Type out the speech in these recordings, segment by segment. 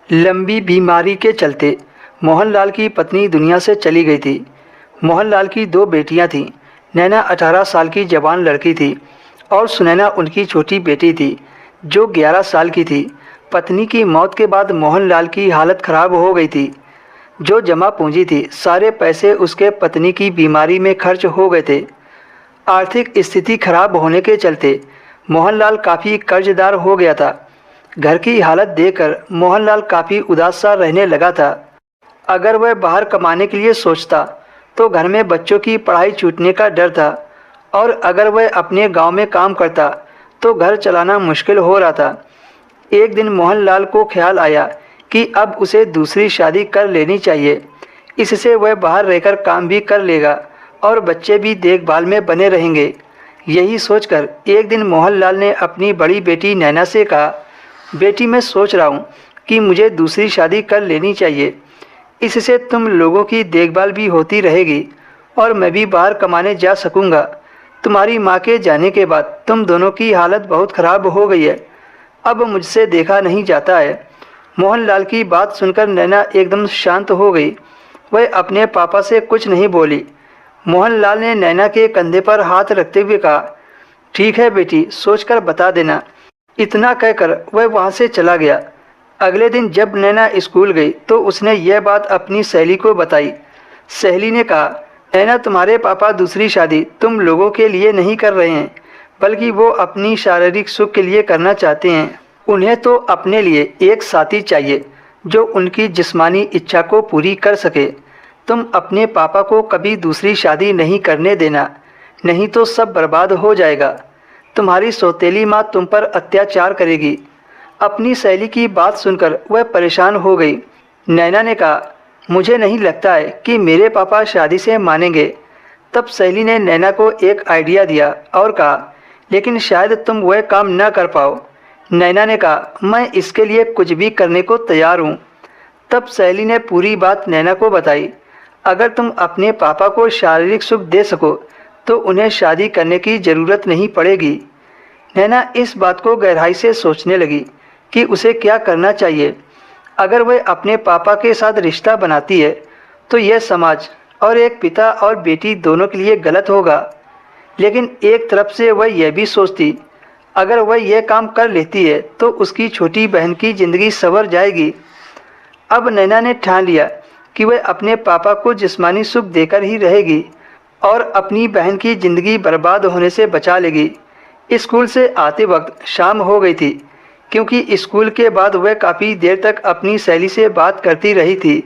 लंबी बीमारी के चलते मोहनलाल की पत्नी दुनिया से चली गई थी। मोहनलाल की दो बेटियां थीं। नैना 18 साल की जवान लड़की थी और सुनैना उनकी छोटी बेटी थी जो 11 साल की थी। पत्नी की मौत के बाद मोहनलाल की हालत खराब हो गई थी। जो जमा पूंजी थी सारे पैसे उसके पत्नी की बीमारी में खर्च हो गए थे। आर्थिक स्थिति खराब होने के चलते मोहनलाल काफ़ी कर्जदार हो गया था। घर की हालत देखकर मोहनलाल काफ़ी उदास सा रहने लगा था। अगर वह बाहर कमाने के लिए सोचता तो घर में बच्चों की पढ़ाई छूटने का डर था और अगर वह अपने गांव में काम करता तो घर चलाना मुश्किल हो रहा था। एक दिन मोहनलाल को ख्याल आया कि अब उसे दूसरी शादी कर लेनी चाहिए। इससे वह बाहर रहकर काम भी कर लेगा और बच्चे भी देखभाल में बने रहेंगे। यही सोचकर एक दिन मोहनलाल ने अपनी बड़ी बेटी नैना से कहा, बेटी मैं सोच रहा हूँ कि मुझे दूसरी शादी कर लेनी चाहिए। इससे तुम लोगों की देखभाल भी होती रहेगी और मैं भी बाहर कमाने जा सकूँगा। तुम्हारी माँ के जाने के बाद तुम दोनों की हालत बहुत ख़राब हो गई है। अब मुझसे देखा नहीं जाता है। मोहनलाल की बात सुनकर नैना एकदम शांत हो गई। वह अपने पापा से कुछ नहीं बोली। मोहनलाल ने नैना के कंधे पर हाथ रखते हुए कहा, ठीक है बेटी, सोचकर बता देना। इतना कहकर वह वहाँ से चला गया। अगले दिन जब नैना स्कूल गई तो उसने यह बात अपनी सहेली को बताई। सहेली ने कहा, नैना तुम्हारे पापा दूसरी शादी तुम लोगों के लिए नहीं कर रहे हैं बल्कि वो अपनी शारीरिक सुख के लिए करना चाहते हैं। उन्हें तो अपने लिए एक साथी चाहिए जो उनकी जिस्मानी इच्छा को पूरी कर सके। तुम अपने पापा को कभी दूसरी शादी नहीं करने देना, नहीं तो सब बर्बाद हो जाएगा। तुम्हारी सौतेली माँ तुम पर अत्याचार करेगी। अपनी सहेली की बात सुनकर वह परेशान हो गई। नैना ने कहा, मुझे नहीं लगता है कि मेरे पापा शादी से मानेंगे। तब सहेली ने नैना को एक आइडिया दिया और कहा, लेकिन शायद तुम वह काम न कर पाओ। नैना ने कहा, मैं इसके लिए कुछ भी करने को तैयार हूँ। तब सहेली ने पूरी बात नैना को बताई। अगर तुम अपने पापा को शारीरिक सुख दे सको तो उन्हें शादी करने की ज़रूरत नहीं पड़ेगी। नैना इस बात को गहराई से सोचने लगी कि उसे क्या करना चाहिए। अगर वह अपने पापा के साथ रिश्ता बनाती है तो यह समाज और एक पिता और बेटी दोनों के लिए गलत होगा। लेकिन एक तरफ से वह यह भी सोचती, अगर वह यह काम कर लेती है तो उसकी छोटी बहन की ज़िंदगी संवर जाएगी। अब नैना ने ठान लिया कि वह अपने पापा को जिस्मानी सुख देकर ही रहेगी और अपनी बहन की ज़िंदगी बर्बाद होने से बचा लेगी। स्कूल से आते वक्त शाम हो गई थी क्योंकि स्कूल के बाद वह काफ़ी देर तक अपनी सहेली से बात करती रही थी।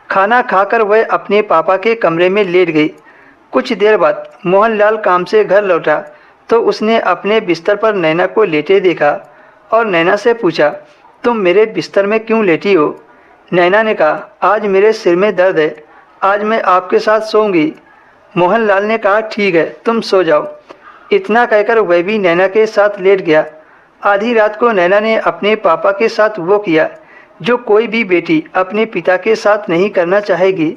खाना खाकर वह अपने पापा के कमरे में लेट गई। कुछ देर बाद मोहनलाल काम से घर लौटा तो उसने अपने बिस्तर पर नैना को लेटे देखा और नैना से पूछा, तुम मेरे बिस्तर में क्यों लेटी हो? नैना ने कहा, आज मेरे सिर में दर्द है, आज मैं आपके साथ सोऊंगी। मोहनलाल ने कहा, ठीक है, तुम सो जाओ। इतना कहकर वह भी नैना के साथ लेट गया। आधी रात को नैना ने अपने पापा के साथ वो किया जो कोई भी बेटी अपने पिता के साथ नहीं करना चाहेगी।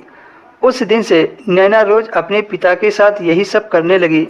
उस दिन से नैना रोज़ अपने पिता के साथ यही सब करने लगी।